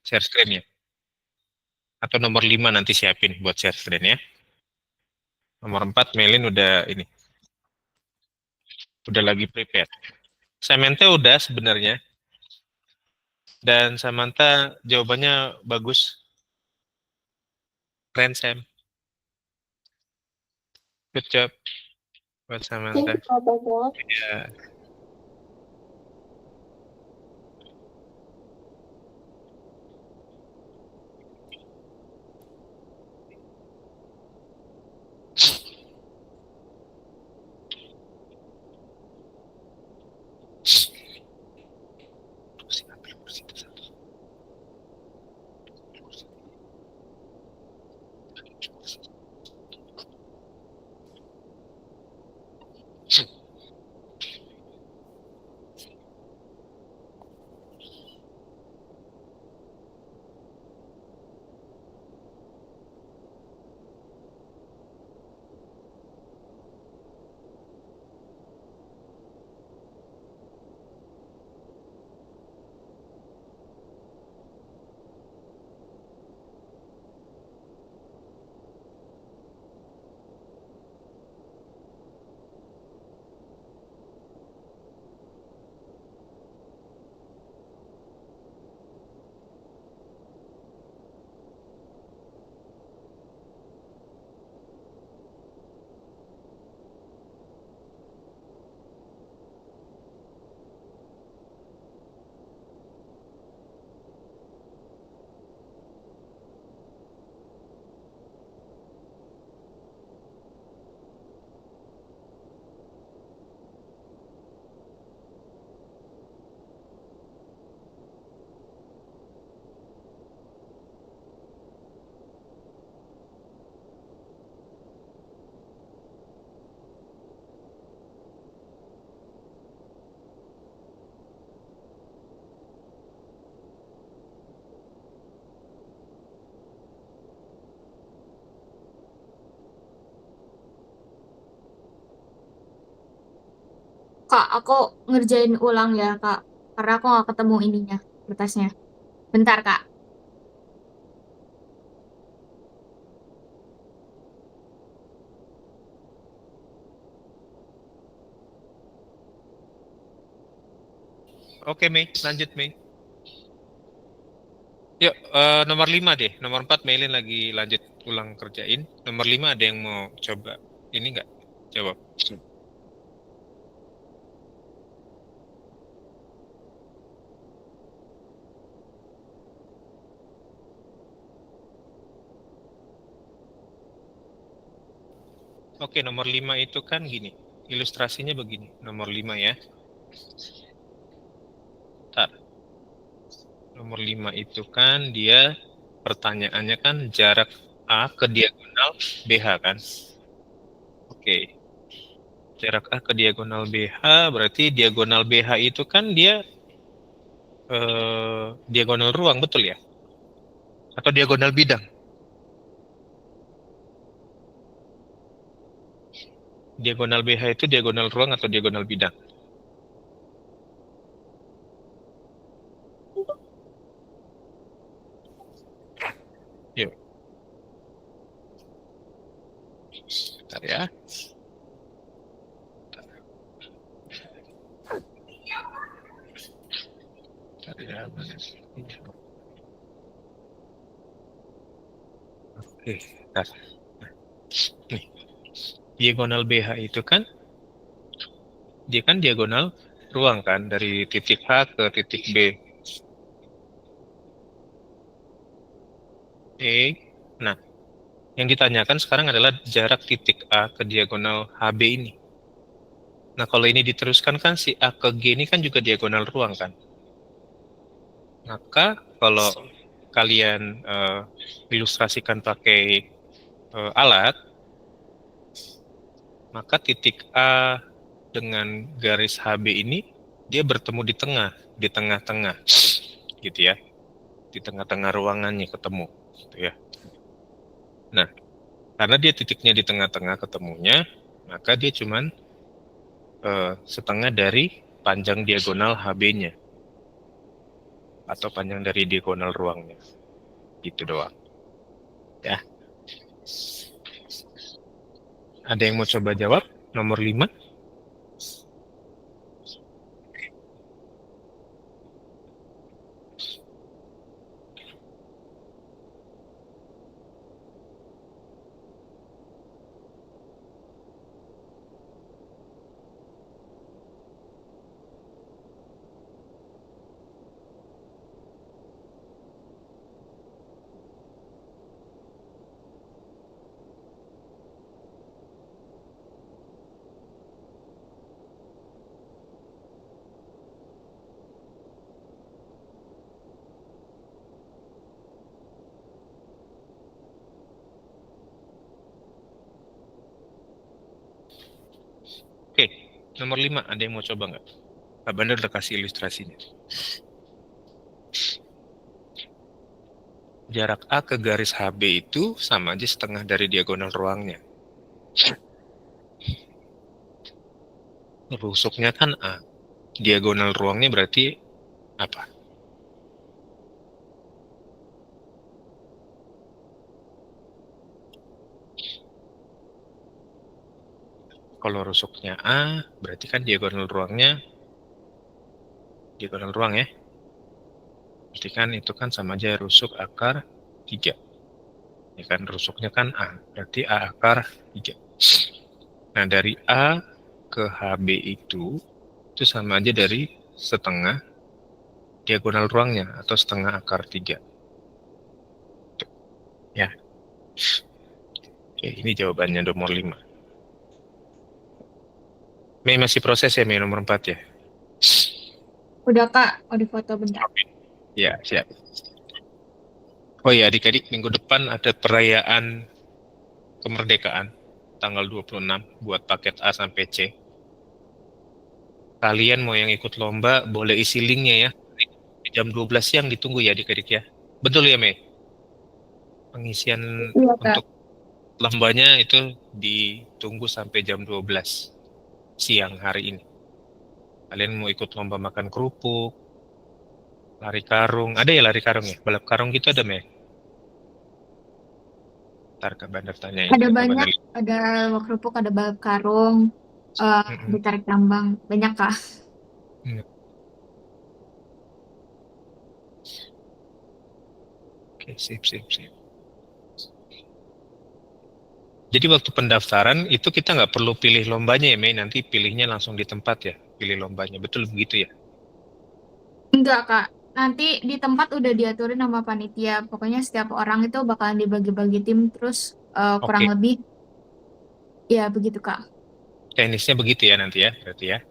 share screen ya. Atau nomor 5 nanti siapin buat share screen ya. Nomor 4 Melin udah ini, udah lagi prepare. Samantha udah sebenarnya. Dan Samantha jawabannya bagus. Keren, Sam. Good job buat Thank Samantha. you, Pak Bobo. Ya. Kak, aku ngerjain ulang ya, Kak. Karena aku nggak ketemu ininya, kertasnya. Bentar, Kak. Oke, Mei, lanjut Mei. Yuk, nomor 5 deh. Nomor 4 Melin lagi lanjut ulang kerjain. Nomor 5 ada yang mau coba ini nggak? Jawab. Oke, nomor 5 itu kan gini. Ilustrasinya begini. Nomor 5 ya. Bentar. Nomor 5 itu kan dia pertanyaannya kan jarak A ke diagonal BH kan? Oke. Jarak A ke diagonal BH berarti diagonal BH itu kan dia diagonal ruang, betul ya? Atau diagonal bidang? Diagonal BH itu diagonal ruang atau diagonal bidang? Yuk, bentar ya. Bentar ya. Oke, bentar. Nih, diagonal BH itu kan, dia kan diagonal ruang kan, dari titik H ke titik B. Nah, yang ditanyakan sekarang adalah jarak titik A ke diagonal HB ini. Nah, kalau ini diteruskan kan si A ke G ini kan juga diagonal ruang kan. Maka kalau kalian ilustrasikan pakai alat, maka titik A dengan garis HB ini dia bertemu di tengah-tengah, gitu ya, di tengah-tengah ruangannya ketemu, gitu ya. Nah, karena dia titiknya di tengah-tengah ketemunya, maka dia cuman setengah dari panjang diagonal HB-nya. atau panjang dari diagonal ruangnya. Gitu doang. Ya. Ada yang mau coba jawab? Nomor 5. Oke, nomor 5. Ada yang mau coba nggak? Pak Bandar udah kasih ilustrasinya. Jarak A ke garis HB itu sama aja setengah dari diagonal ruangnya. Rusuknya kan A. Diagonal ruangnya berarti apa? Kalau rusuknya A, berarti kan diagonal ruang ya. Berarti kan itu kan sama aja rusuk akar 3. Ya kan, rusuknya kan A. Berarti A akar 3. Nah, dari A ke HB itu sama aja dari setengah diagonal ruangnya atau setengah akar 3. Ya. Oke, ini jawabannya nomor 5. Mei masih proses ya, Mei nomor 4 ya? Udah Kak, udah foto bentar. Ya, siap. Oh ya, adik-adik, minggu depan ada perayaan kemerdekaan tanggal 26 buat paket A sampai C. Kalian mau yang ikut lomba boleh isi linknya ya. Jam 12 siang ditunggu ya adik-adik ya. Betul ya, Mei? Pengisian Iya Kak. untuk lombanya itu ditunggu sampai jam 12 siang hari ini. Kalian mau ikut lomba makan kerupuk, lari karung. Ada ya lari karung ya? Balap karung gitu ada, Mei? Ntar Kak Bandar tanyain. Ada Kak banyak, Bandar. ada kerupuk, ada balap karung, Mm-mm. ditarik tambang, banyak Kak. Mm. Oke, sip, sip, sip. Jadi waktu pendaftaran itu kita nggak perlu pilih lombanya ya, Mei. Nanti pilihnya langsung di tempat ya, pilih lombanya. Betul begitu ya? Enggak Kak, nanti di tempat udah diaturin sama panitia. Pokoknya setiap orang itu bakalan dibagi-bagi tim, terus kurang Oke, lebih ya begitu Kak. teknisnya begitu ya nanti ya, berarti ya.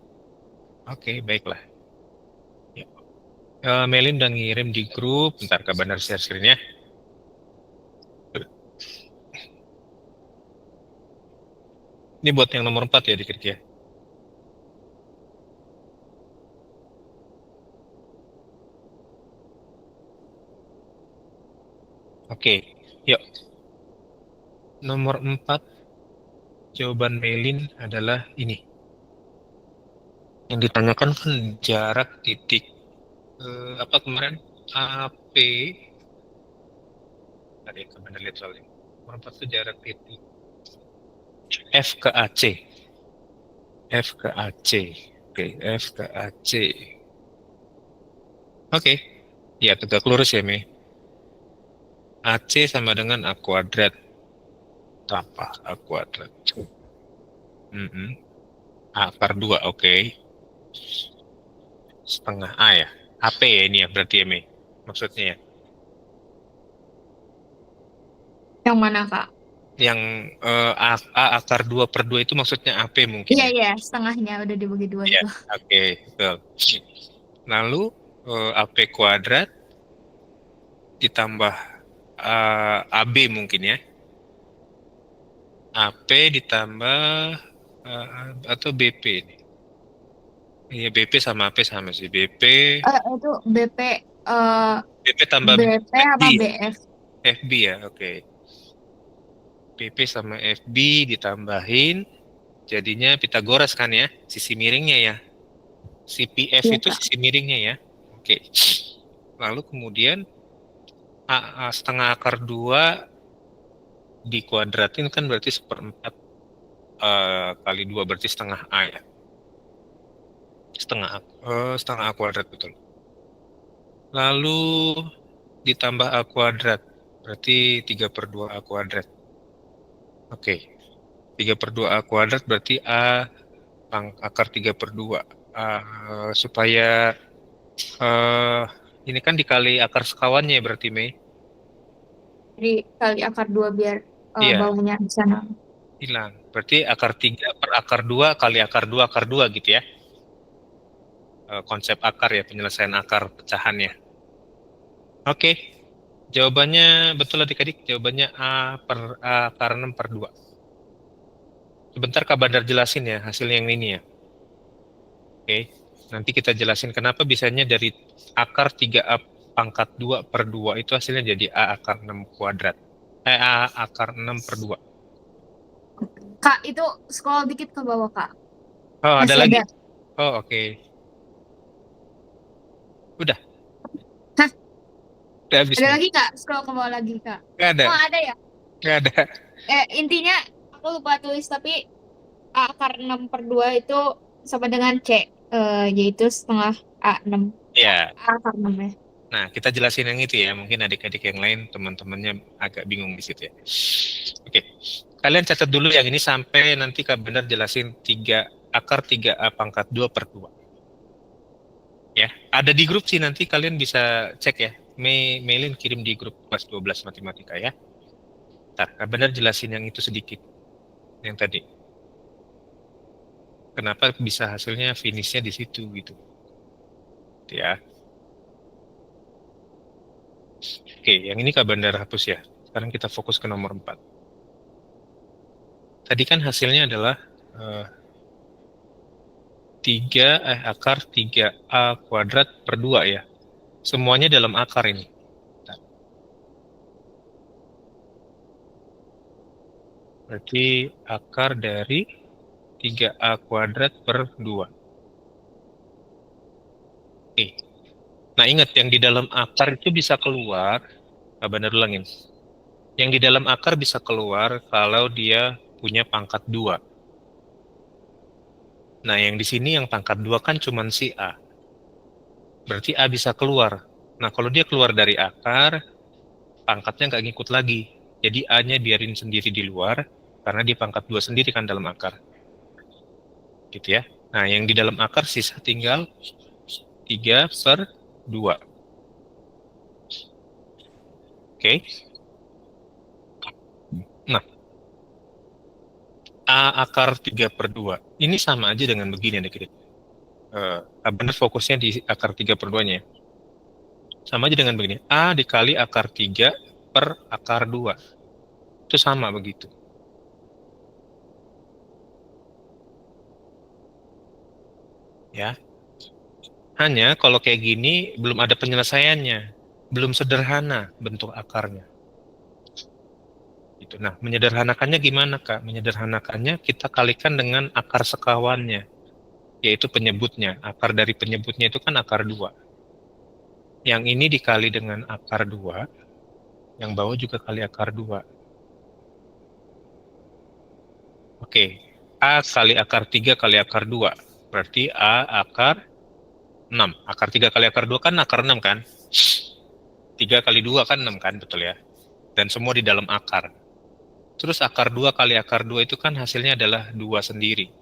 Oke, baiklah. Ya. Melin udah ngirim di grup. Bentar, Kak Bandar share screen ya. Ini buat yang nomor 4 ya, dikit ya. Oke, yuk. Nomor 4, jawaban Melin adalah ini. Yang ditanyakan kan jarak titik apa kemarin? AP. Tadi Kak Bandar lihat soalnya. Nomor 4 itu jarak titik F ke AC. F ke AC. Oke, F ke AC. Oke, ya tegak lurus ya, Mei. AC sama dengan A kuadrat. Tambah A kuadrat. Mm-mm. A akar 2, oke. Setengah A ya. AP ya ini ya, berarti ya, Mei. Maksudnya ya. Yang mana Kak? Yang A akar 2/2 itu maksudnya AP mungkin Iya ya. iya, setengahnya udah dibagi dua Ya, itu. oke, betul. Lalu AP kuadrat ditambah AB mungkin ya. AP ditambah atau BP ini. Iya, BP sama AP sama sih. Itu BP, eh BP tambah BP FB apa ya? BF? FB ya, oke. BP sama FB ditambahin, jadinya Pitagoras kan ya, sisi miringnya ya. CPF Iya itu Kak. sisi miringnya ya. Oke. Lalu kemudian setengah akar 2 dikuadratin kan berarti 1/4 kali 2 berarti setengah A ya. Setengah A kuadrat, betul. Lalu ditambah A kuadrat, berarti 3/2 A kuadrat. Oke, 3/2 A kuadrat berarti akar 3/2. Supaya ini kan dikali akar sekawannya berarti, Mei. Jadi kali akar 2 biar Iya, bawahnya di sana. hilang. Berarti akar 3 per akar 2 kali akar 2 gitu ya. Konsep akar ya, penyelesaian akar pecahannya. Oke, jawabannya betul adik-adik. Jawabannya A akar 6/2. Sebentar Kak Bandar jelasin ya hasilnya yang ini ya. Oke, nanti kita jelasin kenapa bisanya dari akar 3A pangkat 2/2 itu hasilnya jadi A akar 6 kuadrat. A akar 6/2. Kak, itu scroll dikit ke bawah, Kak. Oh, ada Masih lagi. ada. Oh, oke. Udah, Hah, udah habis ada nih. lagi, Kak? Scroll ke bawah lagi, Kak. Nggak ada, Oh, ada ya? nggak ada. Intinya aku lupa tulis, tapi A akar 6/2 itu sama dengan C. Yaitu setengah A6. Ya, A akar 6 ya. nah kita jelasin yang itu ya. Mungkin adik-adik yang lain, teman-temannya agak bingung di situ ya. Oke, kalian catat dulu yang ini sampai nanti Kak Benar jelasin akar 3A pangkat 2/2. Ya, ada di grup sih, nanti kalian bisa cek ya. Mailin kirim di grup kelas 12 matematika ya. Ntar, Kak Benar jelasin yang itu sedikit. Yang tadi. Kenapa bisa hasilnya finishnya di situ gitu. Ya. Oke, yang ini Kak Bandar hapus ya. Sekarang kita fokus ke nomor 4. Tadi kan hasilnya adalah 3 akar 3A kuadrat per 2 ya. Semuanya dalam akar ini. Berarti akar dari 3A kuadrat per 2. Oke. Nah ingat, yang di dalam akar itu bisa keluar, Kak Bandar ulangin. Yang di dalam akar bisa keluar kalau dia punya pangkat 2. Nah yang di sini yang pangkat 2 kan cuma si A. Berarti A bisa keluar. Nah kalau dia keluar dari akar, pangkatnya nggak ngikut lagi. Jadi A-nya biarin sendiri di luar, karena dia pangkat 2 sendiri kan dalam akar. Gitu ya. Nah yang di dalam akar sisa tinggal 3/2. Oke. Nah, A akar 3/2. Ini sama aja dengan begini adik-adik. Benar fokusnya di akar 3/2-nya. Sama aja dengan begini. A dikali akar 3 per akar 2. Itu sama begitu. Ya. Hanya kalau kayak gini belum ada penyelesaiannya. Belum sederhana bentuk akarnya. Gitu. Nah, menyederhanakannya gimana, Kak? Menyederhanakannya kita kalikan dengan akar sekawannya, yaitu penyebutnya. Akar dari penyebutnya itu kan akar 2. Yang ini dikali dengan akar 2, yang bawah juga kali akar 2. Oke, A kali akar 3 kali akar 2. Berarti A akar 6. Akar 3 kali akar 2 kan akar 6 kan? 3 kali 2 kan 6 kan, betul ya? Dan semua di dalam akar. Terus akar 2 kali akar 2 itu kan hasilnya adalah 2 sendiri.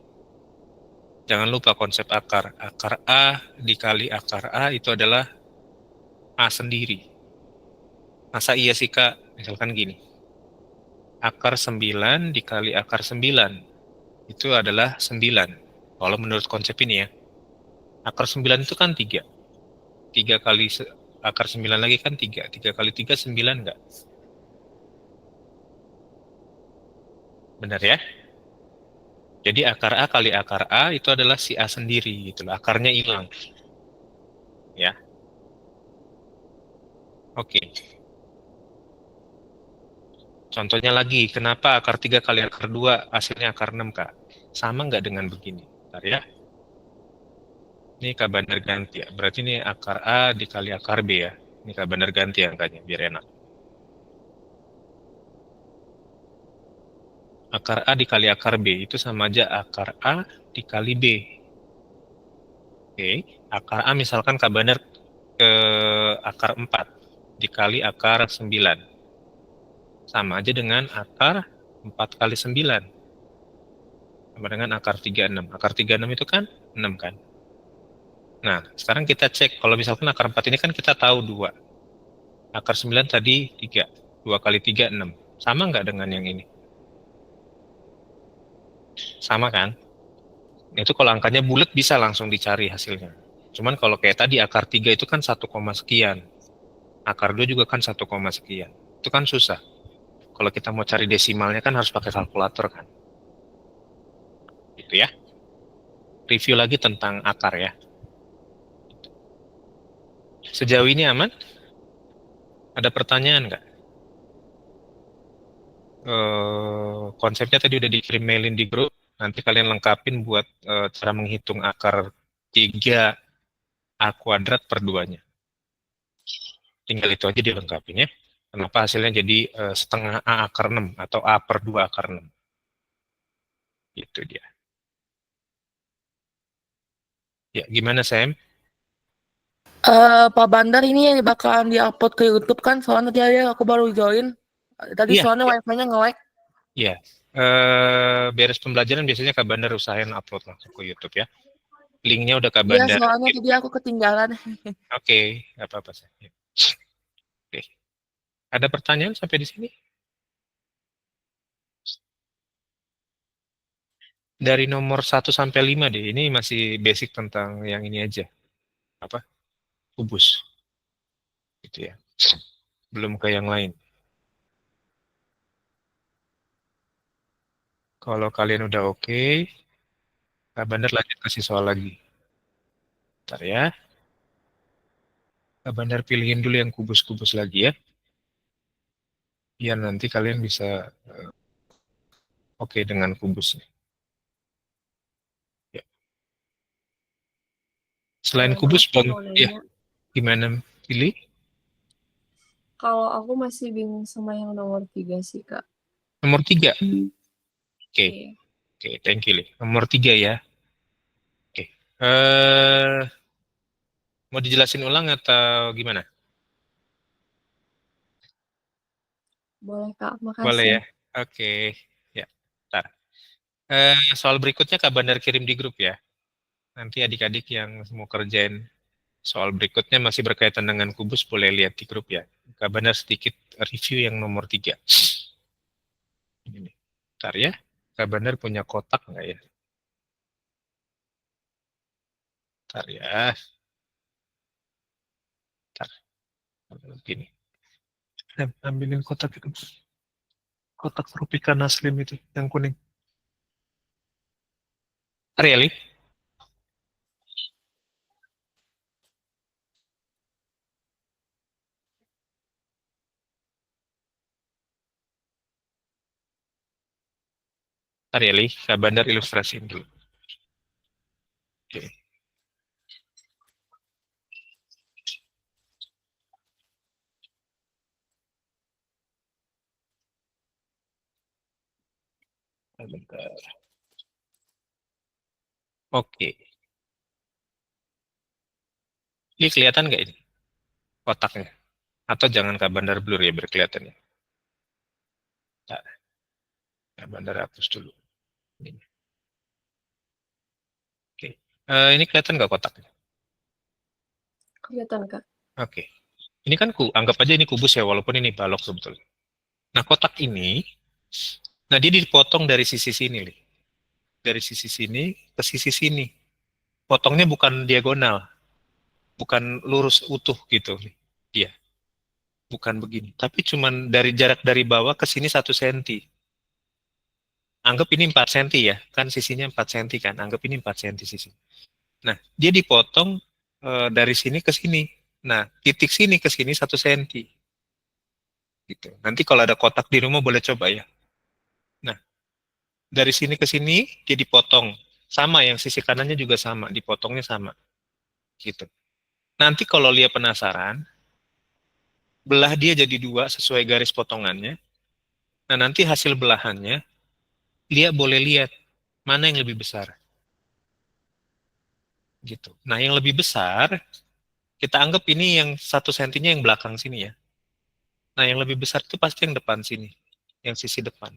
Jangan lupa konsep akar. Akar A dikali akar A itu adalah A sendiri. Masa iya sih Kak? Misalkan gini. Akar 9 dikali akar 9 itu adalah 9. Kalau menurut konsep ini ya. Akar 9 itu kan 3. 3 kali akar 9 lagi kan 3. 3 kali 3 9 enggak? Benar ya? Jadi akar A kali akar A itu adalah si A sendiri gitu loh. Akarnya hilang. Ya. Oke. Contohnya lagi, kenapa akar 3 kali akar 2 hasilnya akar 6, Kak? Sama nggak dengan begini? Bentar ya. Ini Kak Bandar ganti ya. Berarti ini akar A dikali akar B ya. Ini Kak Bandar ganti angkanya biar enak. Akar A dikali akar B itu sama aja akar A dikali B. Oke, akar A misalkan Kak Bandar ke akar 4 dikali akar 9. Sama aja dengan akar 4 kali 9. Sama dengan akar 36. Akar 36 itu kan 6 kan? Nah, sekarang kita cek. Kalau misalkan akar 4 ini kan kita tahu 2. Akar 9 tadi 3. 2 kali 3, 6. Sama nggak dengan yang ini? Sama kan? Itu kalau angkanya bulat bisa langsung dicari hasilnya. Cuman kalau kayak tadi akar 3 itu kan 1, sekian. Akar 2 juga kan 1, sekian. Itu kan susah. Kalau kita mau cari desimalnya kan harus pakai kalkulator kan. Gitu ya. Review lagi tentang akar ya. Sejauh ini aman? Ada pertanyaan nggak? Konsepnya tadi udah dikirim mailin di grup. Nanti kalian lengkapin buat cara menghitung akar 3A kuadrat per 2-nya. Tinggal itu aja dilengkapin ya. Kenapa hasilnya jadi setengah A akar 6 atau A per 2 akar 6. Itu dia. Ya, gimana Sam? Pak Bandar ini bakalan diupload ke YouTube kan? Soalnya tadi aja aku baru join. Tadi Iya, soalnya wifi-nya nge-lag. iya. Beres pembelajaran biasanya Kak Bandar usahain upload langsung ke YouTube ya. Linknya udah Kak Iya, Bandar. soalnya tadi aku ketinggalan. Oke, nggak apa-apa. Sam. Ya. Oke. Ada pertanyaan sampai di sini? Dari nomor 1 sampai 5 deh. Ini masih basic tentang yang ini aja. Apa? Kubus. Gitu ya. Belum ke yang lain. Kalau kalian udah oke, Kak Bandar lanjut kasih soal lagi. Bentar ya. Kak Bandar pilihin dulu yang kubus-kubus lagi ya. Biar nanti kalian bisa oke dengan kubusnya. Ya. Selain kubus, Aku Bang, mau ya nanya, gimana pilih? kalau aku masih bingung sama yang nomor 3 sih, Kak. Nomor 3. Oke, Iya. oke, thank you, Li. Nomor 3 ya. Oke. Mau dijelasin ulang atau gimana? Boleh, Kak. Boleh Makasih. ya. Oke. Ya. Bentar. Soal berikutnya Kak Bandar kirim di grup ya. Nanti adik-adik yang mau kerjain soal berikutnya masih berkaitan dengan kubus boleh lihat di grup ya. Kak Bandar sedikit review yang nomor 3. Ini. Bentar ya. Kak Bandar punya kotak nggak ya? Bentar ya. Bentar. Gini. Ambilin kotak itu. Kotak Rupika Naslim itu yang kuning. Arieli? Arieli, Kak Bandar ilustrasiin dulu. Oke. Bentar. Oke. Ini kelihatan nggak ini kotaknya? Atau jangan Kak Bandar blur ya biar kelihatan ya. Nah, Kak Bandar hapus dulu. Ini. Oke. Ini kelihatan nggak kotaknya? Kelihatan, Kak. Oke. Ini kan anggap aja ini kubus ya, walaupun ini balok sebetulnya. Nah, kotak ini, nah dia dipotong dari sisi sini, Li. Dari sisi sini ke sisi sini. Potongnya bukan diagonal, bukan lurus utuh gitu, Li. Iya, bukan begini. Tapi cuman dari jarak dari bawah ke sini 1 senti. Anggap ini 4 senti ya, kan sisinya 4 senti kan. Anggap ini 4 senti sisi. Nah, dia dipotong dari sini ke sini. Nah, titik sini ke sini 1 senti. Gitu. Nanti kalau ada kotak di rumah boleh coba ya. Nah, dari sini ke sini dia dipotong. Sama yang sisi kanannya juga sama, dipotongnya sama. Gitu. Nanti kalau Lia penasaran, belah dia jadi dua sesuai garis potongannya. Nah, nanti hasil belahannya, dia boleh lihat mana yang lebih besar. Gitu. Nah, yang lebih besar, kita anggap ini yang 1 sentinya yang belakang sini ya. Nah, yang lebih besar itu pasti yang depan sini, yang sisi depan,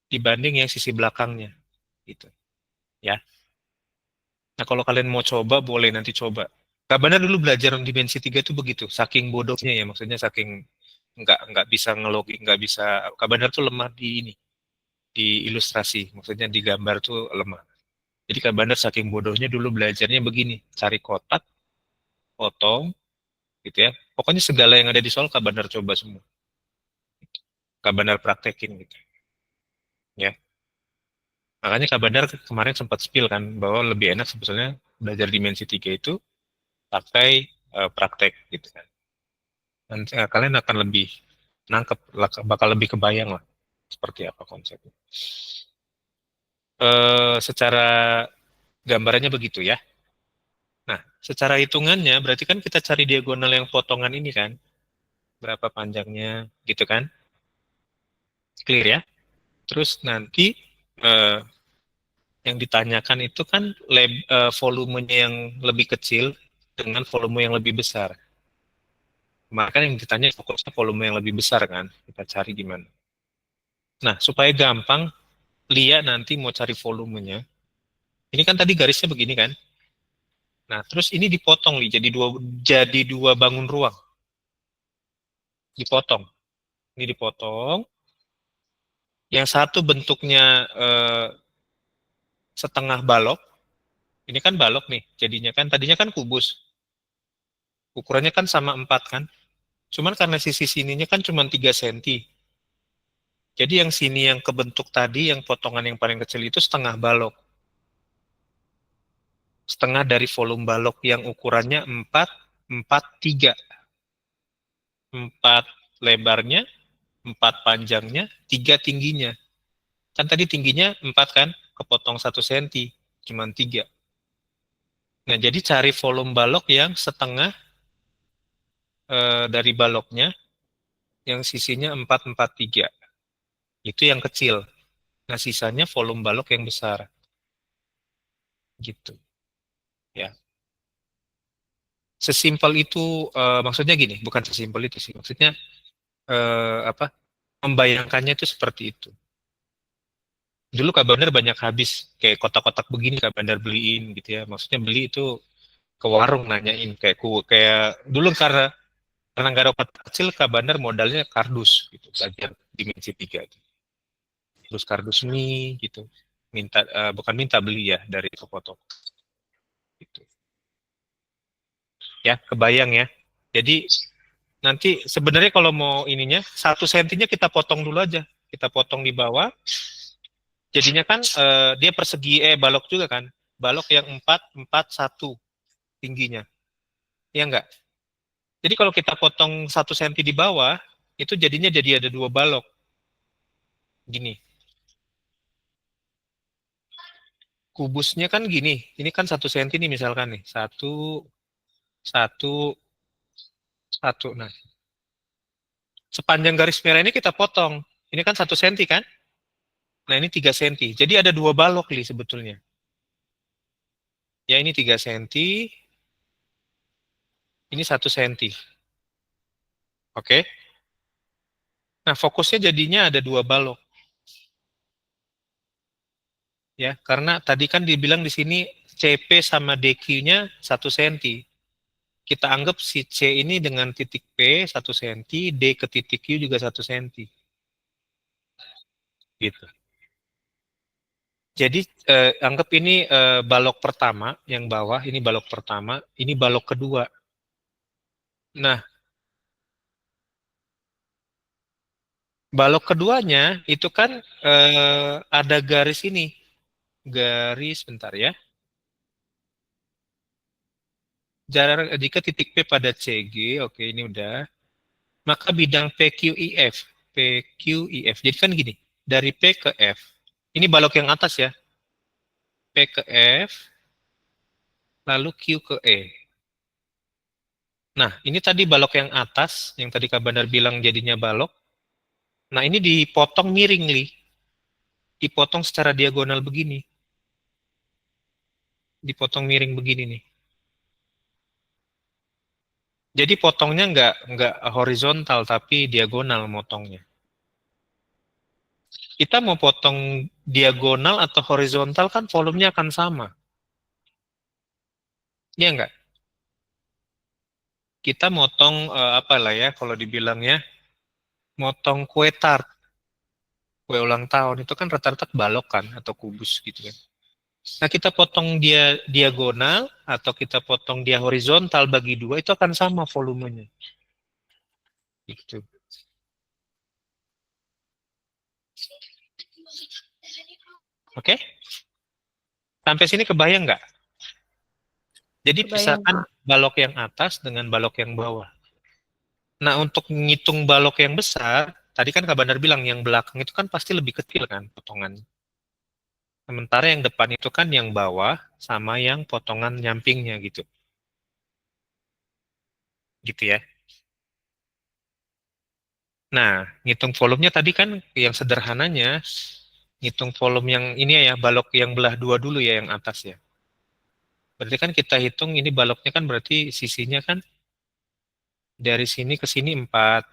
dibanding yang sisi belakangnya. Gitu. Ya. Nah, kalau kalian mau coba, boleh nanti coba. Kak Bandar dulu belajar dimensi 3 itu begitu, saking bodohnya ya, maksudnya saking nggak bisa ngelogi, nggak bisa. Kak Bandar tuh lemah di ini, di ilustrasi, maksudnya di gambar tuh lemah. Jadi Kak Bandar saking bodohnya dulu belajarnya begini, cari kotak, potong, gitu ya. Pokoknya segala yang ada di soal Kak Bandar coba semua. Kak Bandar praktekin gitu. Ya. Makanya Kak Bandar kemarin sempat spill kan, bahwa lebih enak sebetulnya belajar dimensi 3 itu pakai praktek gitu kan. Nanti kalian akan lebih nangkep, bakal lebih kebayang lah seperti apa konsepnya. Secara gambarannya begitu ya. Nah, secara hitungannya berarti kan kita cari diagonal yang potongan ini kan, berapa panjangnya gitu kan, clear ya. Terus nanti eh, yang ditanyakan itu kan volumenya yang lebih kecil dengan volume yang lebih besar. Maka yang ditanya fokusnya volume yang lebih besar kan, kita cari gimana. Nah, supaya gampang, Lia nanti mau cari volumenya. Ini kan tadi garisnya begini kan. Nah, terus ini dipotong nih jadi dua bangun ruang. Dipotong. Ini dipotong. Yang satu bentuknya setengah balok. Ini kan balok nih. Jadinya kan tadinya kan kubus. Ukurannya kan sama 4 kan. Cuman karena sisi sininya kan cuma 3 cm. Jadi yang sini yang kebentuk tadi, yang potongan yang paling kecil itu setengah balok. Setengah dari volume balok yang ukurannya 4, 4, 3. 4 lebarnya, 4 panjangnya, 3 tingginya. Kan tadi tingginya 4 kan, kepotong 1 cm, cuman 3. Nah, jadi cari volume balok yang setengah dari baloknya, yang sisinya 4, 4, 3. Itu yang kecil. Nah, sisanya volume balok yang besar. Gitu. Ya. Sesimpel itu, maksudnya gini, bukan sesimpel itu sih. Maksudnya, apa, membayangkannya itu seperti itu. Dulu Kak Bandar banyak habis, kayak kotak-kotak begini Kak Bandar beliin gitu ya. Maksudnya beli itu ke warung nanyain, kayak dulu karena nggak ada kotak kecil, Kak Bandar modalnya kardus gitu, belajar dimensi 3. Terus kardus mie gitu. Bukan minta beli ya dari toko-toko gitu. Ya, kebayang ya. Jadi nanti sebenarnya kalau mau ininya 1 sentinya kita potong dulu aja. Kita potong di bawah. Jadinya kan dia persegi balok juga kan. Balok yang 4 4 1 tingginya. Ya enggak? Jadi kalau kita potong 1 senti di bawah, itu jadinya jadi ada 2 balok. Gini. Kubusnya kan gini. Ini kan 1 senti nih misalkan nih. 1 1 1. Nah, sepanjang garis merah ini kita potong. Ini kan 1 senti kan? Nah, ini 3 senti. Jadi ada 2 balok nih sebetulnya. Ya, ini 3 senti. Ini 1 senti. Oke. Nah, fokusnya jadinya ada 2 balok. Ya, karena tadi kan dibilang di sini CP sama DQ-nya 1 senti. Kita anggap si C ini dengan titik P 1 senti, D ke titik Q juga 1 senti. Gitu. Jadi anggap ini balok pertama, yang bawah ini balok pertama, ini balok kedua. Nah, balok keduanya itu kan ada garis ini. Garis, bentar ya. Jarak jika titik P pada CG, oke ini udah. Maka bidang PQIF. PQIF. Jadi kan gini, dari P ke F. Ini balok yang atas ya. P ke F, lalu Q ke E. Nah, ini tadi balok yang atas, yang tadi Kak Bandar bilang jadinya balok. Nah, ini dipotong miring, Li. Dipotong secara diagonal begini. Dipotong miring begini nih. Jadi potongnya nggak horizontal, tapi diagonal motongnya. Kita mau potong diagonal atau horizontal kan volumenya akan sama. Iya nggak? Kita motong apa lah ya kalau dibilangnya, motong kue tart, kue ulang tahun itu kan rata-rata balok kan atau kubus gitu kan. Nah kita potong dia diagonal atau kita potong dia horizontal bagi dua itu akan sama volumenya. Gitu. Oke? Sampai sini kebayang nggak? Jadi Kebayang, pisahkan Kak. balok yang atas dengan balok yang bawah. Nah, untuk ngitung balok yang besar, tadi kan Kak Bandar bilang yang belakang itu kan pasti lebih kecil kan potongan. Sementara yang depan itu kan yang bawah sama yang potongan nyampingnya gitu. Gitu ya. Nah, ngitung volumenya tadi kan yang sederhananya, ngitung volume yang ini ya, balok yang belah dua dulu ya yang atas ya. Berarti kan kita hitung ini baloknya kan berarti sisinya kan dari sini ke sini 4,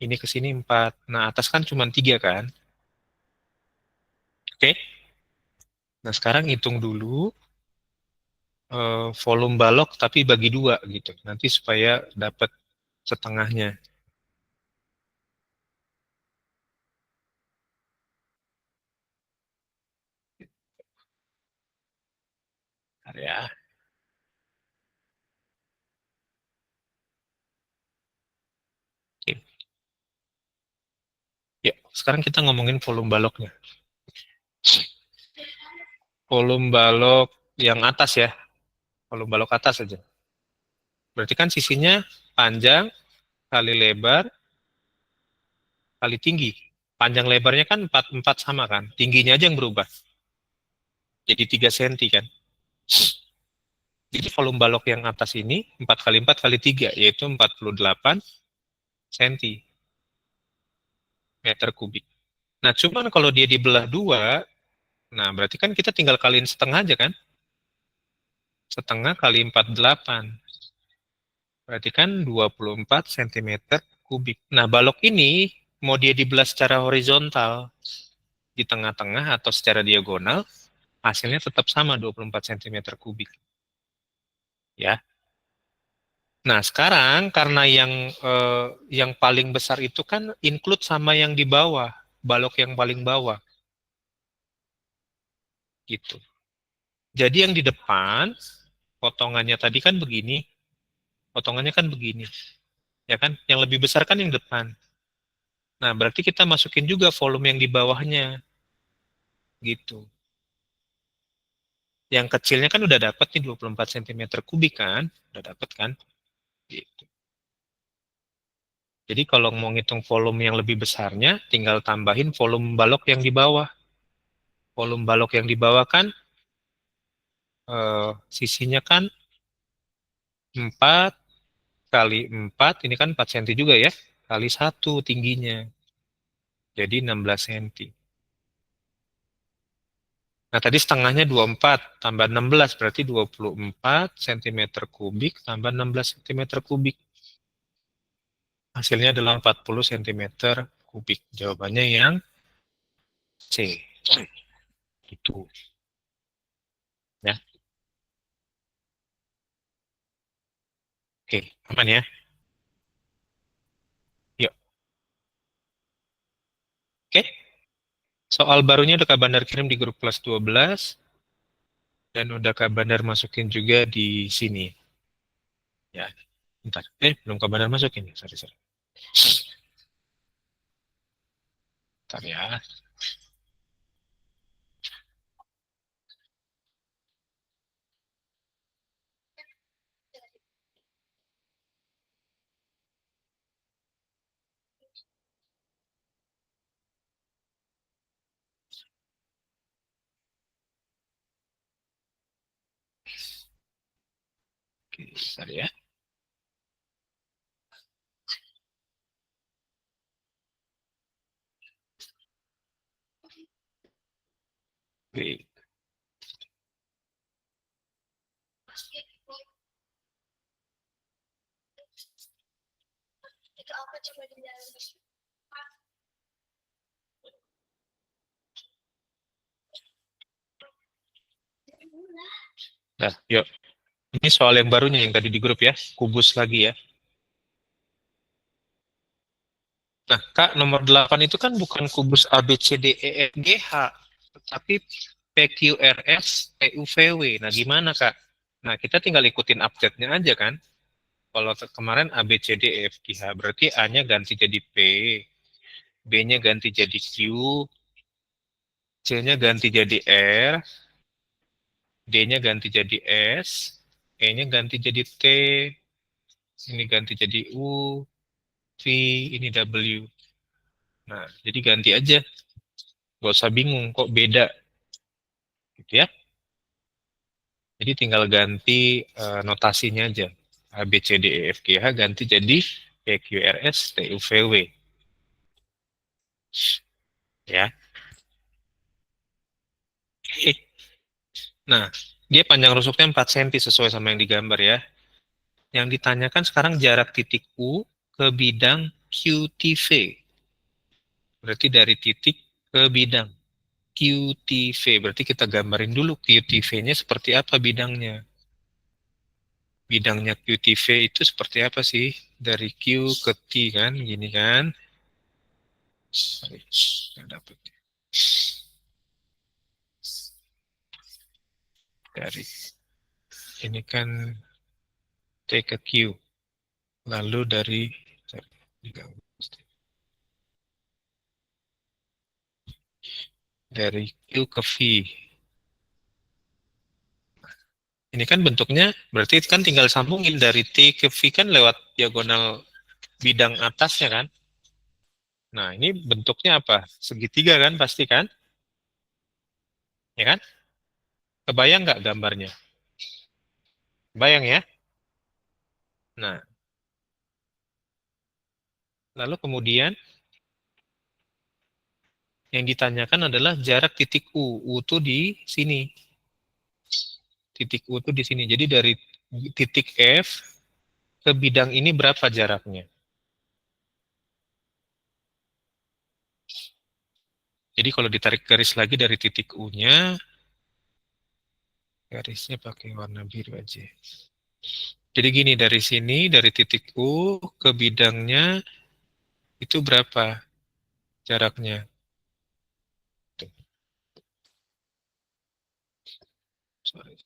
ini ke sini 4. Nah, atas kan cuma 3 kan. Oke. Nah, sekarang hitung dulu volume balok tapi bagi dua gitu. Nanti supaya dapat setengahnya. Bentar ya. Oke. Ya, sekarang kita ngomongin volume baloknya. Volume balok yang atas ya. Volume balok atas aja. Berarti kan sisinya panjang kali lebar kali tinggi. Panjang lebarnya kan 4 sama kan. Tingginya aja yang berubah. Jadi 3 cm kan. Jadi volume balok yang atas ini 4 kali 4 kali 3 yaitu 48 cm meter kubik. Nah, cuman kalau dia dibelah dua, nah berarti kan kita tinggal kaliin setengah aja kan? Setengah kali 48. Berarti kan 24 cm kubik. Nah, balok ini mau dia dibelah secara horizontal di tengah-tengah atau secara diagonal, hasilnya tetap sama 24 cm kubik. Ya. Nah, sekarang karena yang paling besar itu kan include sama yang di bawah, balok yang paling bawah gitu. Jadi yang di depan potongannya tadi kan begini, potongannya kan begini, ya kan? Yang lebih besar kan yang depan. Nah, berarti kita masukin juga volume yang di bawahnya gitu. Yang kecilnya kan udah dapat nih 24 cm kubik kan? Udah dapat kan? Gitu. Jadi kalau mau ngitung volume yang lebih besarnya, tinggal tambahin volume balok yang di bawah. Volume balok yang di bawah kan sisinya kan 4 kali 4, ini kan 4 cm juga ya, kali 1 tingginya. Jadi 16 cm. Nah, tadi setengahnya 24 tambah 16 berarti 24 cm kubik tambah 16 cm kubik. Hasilnya adalah 40 cm kubik. Jawabannya yang C. Gitu. Ya. Oke, aman ya? Yuk. Oke. Soal barunya udah Kak Bandar kirim di grup kelas 12 dan udah Kak Bandar masukin juga di sini. Ya, bentar. Belum Kak Bandar masukin. Sorry, sorry. Bentar ya. Oke, bentar ya. B. Nah, yuk. Ini soal yang barunya yang tadi di grup ya, kubus lagi ya. Nah, Kak, nomor 8 itu kan bukan kubus A, B, C, D, E, F, G, H, tapi P, Q, R, S, T, U, V, W. Nah, gimana, Kak? Nah, kita tinggal ikutin update-nya aja kan. Kalau kemarin A, B, C, D, E, F, G, H, berarti A-nya ganti jadi P, B-nya ganti jadi Q, C-nya ganti jadi R, D-nya ganti jadi S, E-nya ganti jadi T, ini ganti jadi U, V, ini W. Nah, jadi ganti aja. Gak usah bingung, kok beda. Gitu ya. Jadi tinggal ganti notasinya aja. A, B, C, D, E, F, G, H ganti jadi P, Q, R, S, T, U, V, W. Ya. Nah, dia panjang rusuknya 4 cm sesuai sama yang digambar ya. Yang ditanyakan sekarang jarak titik U ke bidang QTV. Berarti dari titik ke bidang QTV. Berarti kita gambarin dulu QTV-nya seperti apa bidangnya. Bidangnya QTV itu seperti apa sih? Dari Q ke T kan, gini kan. Sorry, nggak dapet. Dari ini kan T ke Q. Lalu dari Q ke V. Ini kan bentuknya berarti kan tinggal sambungin dari T ke V kan lewat diagonal bidang atasnya kan. Nah, ini bentuknya apa? Segitiga kan pasti kan? Ya kan? Kebayang nggak gambarnya? Bayang ya? Nah, lalu kemudian yang ditanyakan adalah jarak titik U. U itu di sini. Titik U itu di sini. Jadi dari titik F ke bidang ini berapa jaraknya? Jadi kalau ditarik garis lagi dari titik U-nya, garisnya pakai warna biru aja. Jadi gini, dari sini, dari titik U ke bidangnya, itu berapa jaraknya? Tuh, sorry.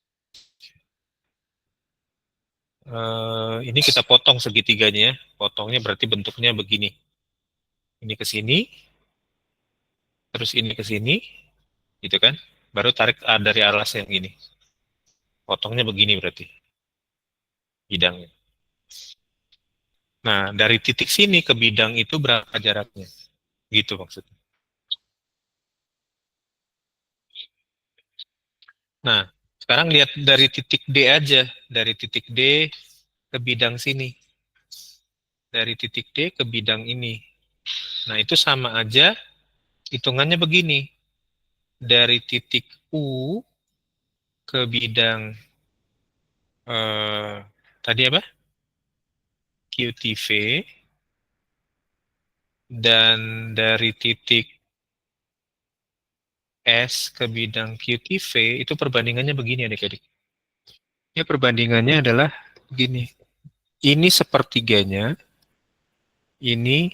Ini kita potong segitiganya ya. Potongnya berarti bentuknya begini. Ini ke sini, terus ini ke sini, gitu kan? Baru tarik dari alas yang ini. Potongnya begini berarti, bidangnya. Nah, dari titik sini ke bidang itu berapa jaraknya? Gitu maksudnya. Nah, sekarang lihat dari titik D aja. Dari titik D ke bidang sini. Dari titik D ke bidang ini. Nah, itu sama aja. Hitungannya begini. Dari titik U ke bidang eh, tadi apa? QTV. Dan dari titik S ke bidang QTV itu perbandingannya begini adik-adik. Ya perbandingannya adalah begini. Ini sepertiganya, ini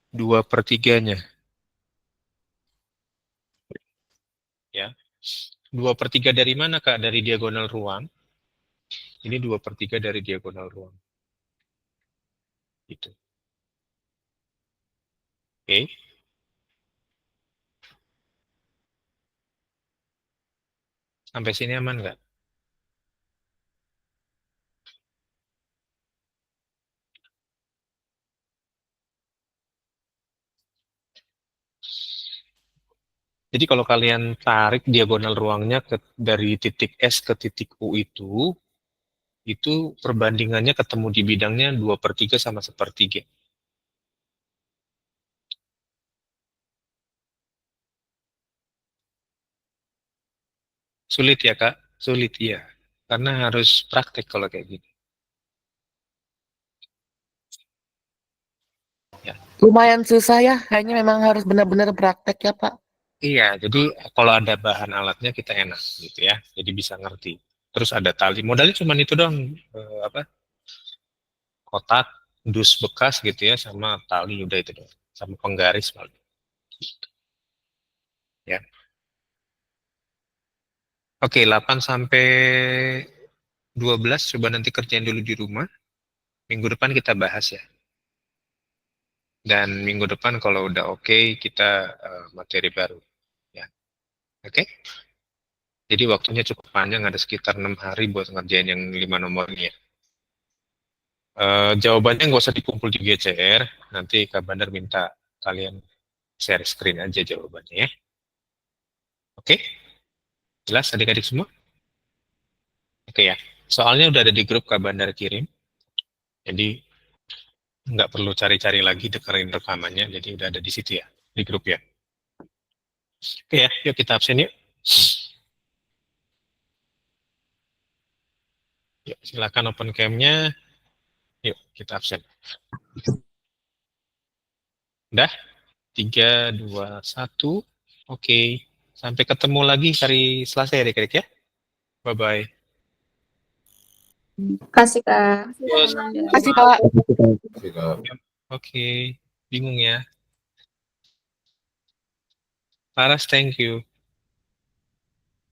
dua pertiganya. Ya, dua per tiga dari mana Kak? Dari diagonal ruang. Ini dua per tiga dari diagonal ruang. Gitu. Oke. Sampai sini aman nggak? Jadi kalau kalian tarik diagonal ruangnya dari titik S ke titik U itu perbandingannya ketemu di bidangnya 2 per 3 sama sepertiga. Sulit ya, Kak? Sulit ya. Karena harus praktek kalau kayak gini. Lumayan susah ya, kayaknya memang harus benar-benar praktek ya Pak. Iya, jadi kalau ada bahan alatnya kita enak gitu ya. Jadi bisa ngerti. Terus ada tali. Modalnya cuma itu dong, apa? Kotak, dus bekas gitu ya, sama tali udah itu dong. Sama penggaris paling. Ya. Oke, 8 sampai 12 coba nanti kerjain dulu di rumah. Minggu depan kita bahas ya. Dan minggu depan kalau udah oke, kita materi baru. Ya. Oke? Jadi waktunya cukup panjang, ada sekitar 6 hari buat ngerjain yang 5 nomor ini ya. Jawabannya nggak usah dikumpul di GCR, nanti Kak Bandar minta kalian share screen aja jawabannya ya. Oke? Jelas adik-adik semua? Oke ya. Soalnya udah ada di grup Kak Bandar kirim, jadi nggak perlu cari-cari lagi dengerin rekamannya, jadi udah ada di situ ya, di grup ya. Oke ya, yuk kita absen yuk. Yuk, silakan open cam-nya. Yuk, kita absen. Udah? 3, 2, 1. Oke. Sampai ketemu lagi hari Selasa ya, adik-adik ya. Bye-bye. Kasih Kak. Terus, Kasih Pak. oke. Bingung ya. Paras, thank you.